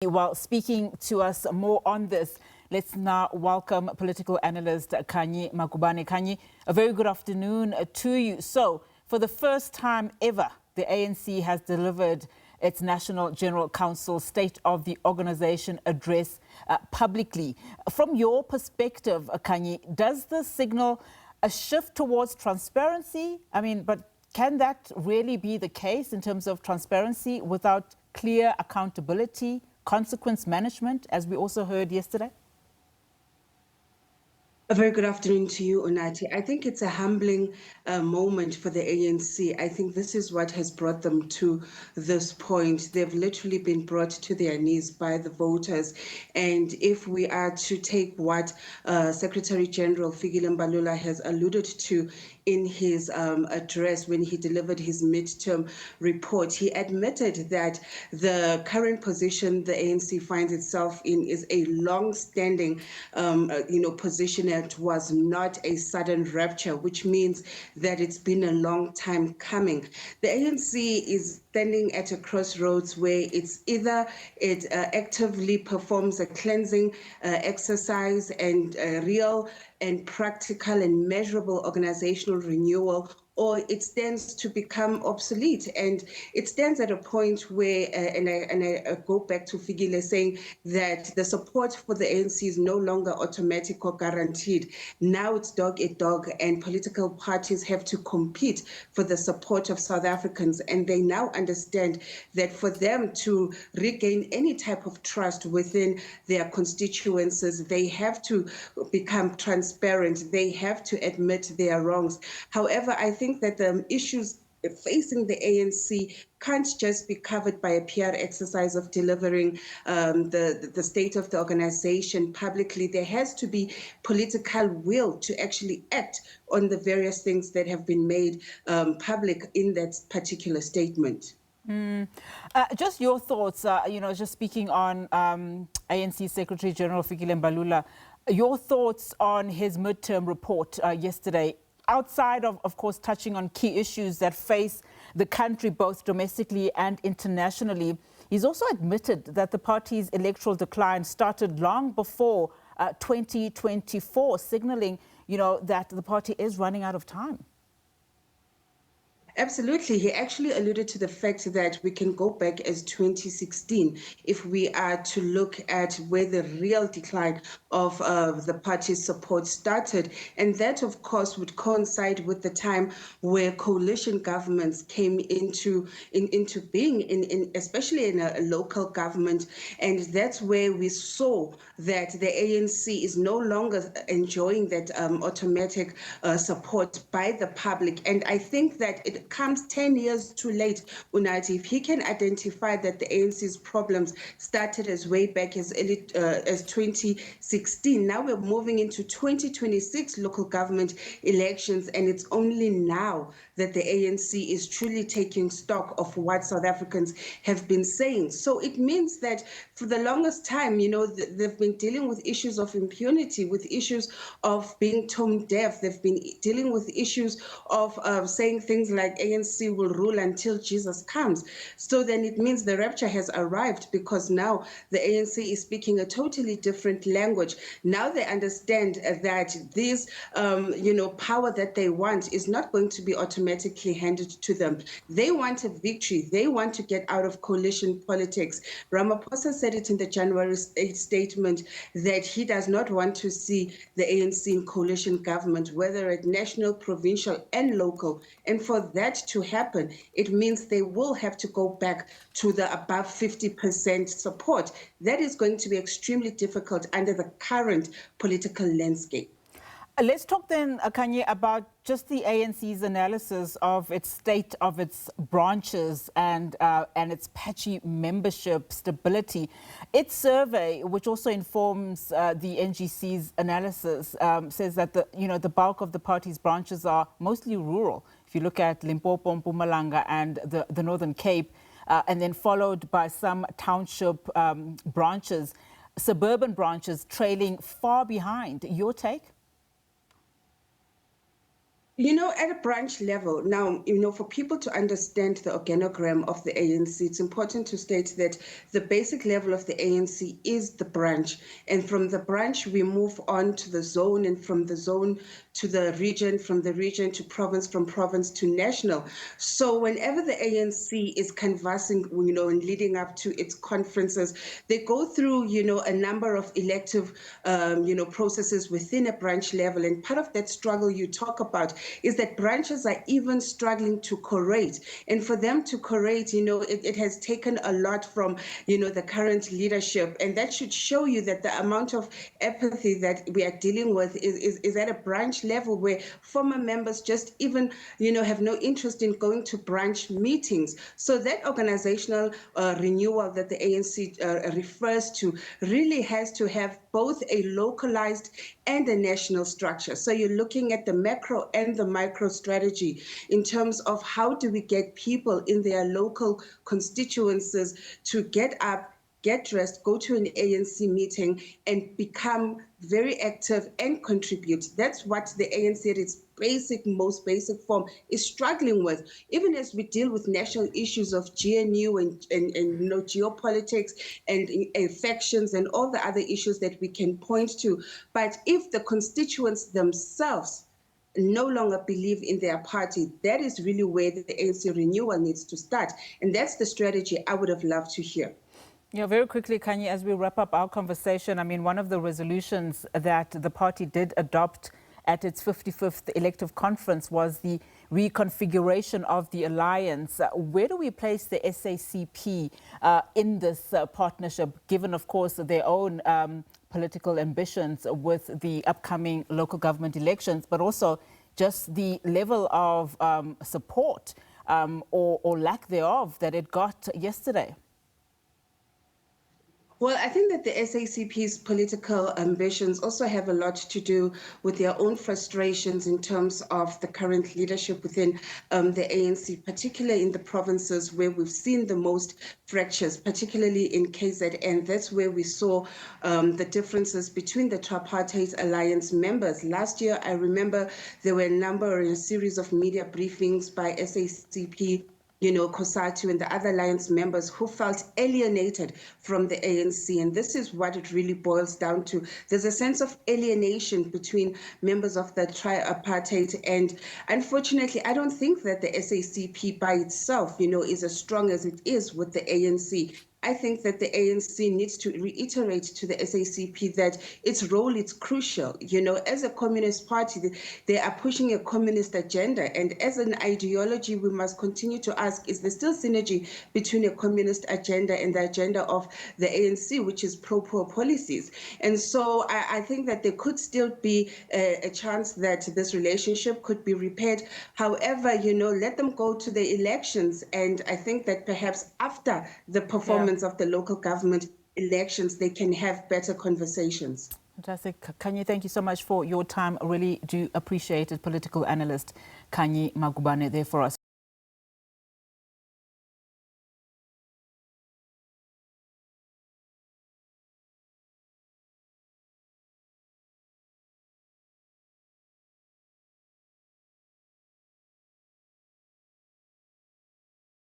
While speaking to us more on this, let's now welcome political analyst Khanyi Magubane. Khanyi, a very good afternoon to you. So, for the first time ever, the ANC has delivered its National General Council State of the Organization address publicly. From your perspective, Khanyi, does this signal a shift towards transparency? But can that really be the case in terms of transparency without clear accountability, consequence management, as we also heard yesterday? A very good afternoon to you, Onati. I think it's a humbling moment for the ANC. I think this is what has brought them to this point. They've literally been brought to their knees by the voters. And if we are to take what Secretary General Fikile Mbalula has alluded to in his address when he delivered his midterm report, he admitted that the current position the ANC finds itself in is a long-standing, position. It was not a sudden rupture, which means that it's been a long time coming. The ANC is standing at a crossroads where it's either it actively performs a cleansing exercise and real and practical and measurable organizational renewal, or it stands to become obsolete. And it stands at a point where, and I go back to Fikile saying that the support for the ANC is no longer automatic or guaranteed. Now it's dog eat dog, and political parties have to compete for the support of South Africans. And they now understand that for them to regain any type of trust within their constituencies, they have to become transparent. They have to admit their wrongs. However, I think that the issues facing the ANC can't just be covered by a PR exercise of delivering the state of the organization publicly. There has to be political will to actually act on the various things that have been made public in that particular statement. Just your thoughts, just speaking on ANC Secretary General Fikile Mbalula, your thoughts on his midterm report yesterday, outside of course, touching on key issues that face the country both domestically and internationally. He's also admitted that the party's electoral decline started long before 2024, signaling, that the party is running out of time. Absolutely. He actually alluded to the fact that we can go back as 2016 if we are to look at where the real decline of the party's support started. And that, of course, would coincide with the time where coalition governments came into being, especially in a local government. And that's where we saw that the ANC is no longer enjoying that automatic support by the public. And I think that it comes 10 years too late, Unati. If he can identify that the ANC's problems started as way back as 2016, now we're moving into 2026 local government elections, and it's only now that the ANC is truly taking stock of what South Africans have been saying. So it means that for the longest time, they've been dealing with issues of impunity, with issues of being tone deaf. They've been dealing with issues of saying things like ANC will rule until Jesus comes. So then it means the rapture has arrived, because now the ANC is speaking a totally different language. Now they understand that this, power that they want is not going to be automatically handed to them. They want a victory. They want to get out of coalition politics. Ramaphosa said it in the January statement that he does not want to see the ANC in coalition government, whether at national, provincial, and local. And for that to happen, it means they will have to go back to the above 50% support. That is going to be extremely difficult under the current political landscape. Let's talk then, Khanyi, about just the ANC's analysis of its state of its branches and its patchy membership stability. Its survey, which also informs the NGC's analysis, says that the bulk of the party's branches are mostly rural. If you look at Limpopo, Mpumalanga, and the Northern Cape, and then followed by some township branches, suburban branches trailing far behind. Your take? At a branch level, now, for people to understand the organogram of the ANC, it's important to state that the basic level of the ANC is the branch. And from the branch, we move on to the zone, and from the zone to the region, from the region to province, from province to national. So whenever the ANC is canvassing, and leading up to its conferences, they go through, a number of elective, processes within a branch level. And part of that struggle you talk about is that branches are even struggling to curate. And for them to curate, it has taken a lot from, the current leadership. And that should show you that the amount of apathy that we are dealing with is at a branch level where former members just even, have no interest in going to branch meetings. So that organizational renewal that the ANC refers to really has to have both a localized and a national structure. So you're looking at the macro and the micro strategy in terms of how do we get people in their local constituencies to get up, get dressed, go to an ANC meeting, and become very active and contribute. That's what the ANC at its most basic form is struggling with, even as we deal with national issues of GNU and geopolitics and factions and all the other issues that we can point to. But if the constituents themselves no longer believe in their party, that is really where the ANC renewal needs to start. And that's the strategy I would have loved to hear. Yeah, very quickly, Khanyi, as we wrap up our conversation, I mean, one of the resolutions that the party did adopt at its 55th elective conference was the reconfiguration of the alliance. Where do we place the SACP in this partnership, given, of course, their own political ambitions with the upcoming local government elections, but also just the level of support or lack thereof that it got yesterday? Well, I think that the SACP's political ambitions also have a lot to do with their own frustrations in terms of the current leadership within the ANC, particularly in the provinces where we've seen the most fractures, particularly in KZN. That's where we saw the differences between the tripartite alliance members. Last year, I remember there were a series of media briefings by SACP, COSATU and the other alliance members who felt alienated from the ANC. And this is what it really boils down to. There's a sense of alienation between members of the tripartite. And unfortunately, I don't think that the SACP by itself, is as strong as it is with the ANC. I think that the ANC needs to reiterate to the SACP that its role is crucial. As a communist party, they are pushing a communist agenda. And as an ideology, we must continue to ask, is there still synergy between a communist agenda and the agenda of the ANC, which is pro-poor policies? And so I think that there could still be a chance that this relationship could be repaired. However, let them go to the elections. And I think that perhaps after the performance of the local government elections, they can have better conversations. Fantastic. Khanyi, thank you so much for your time. Really do appreciate it. Political analyst Khanyi Magubane there for us.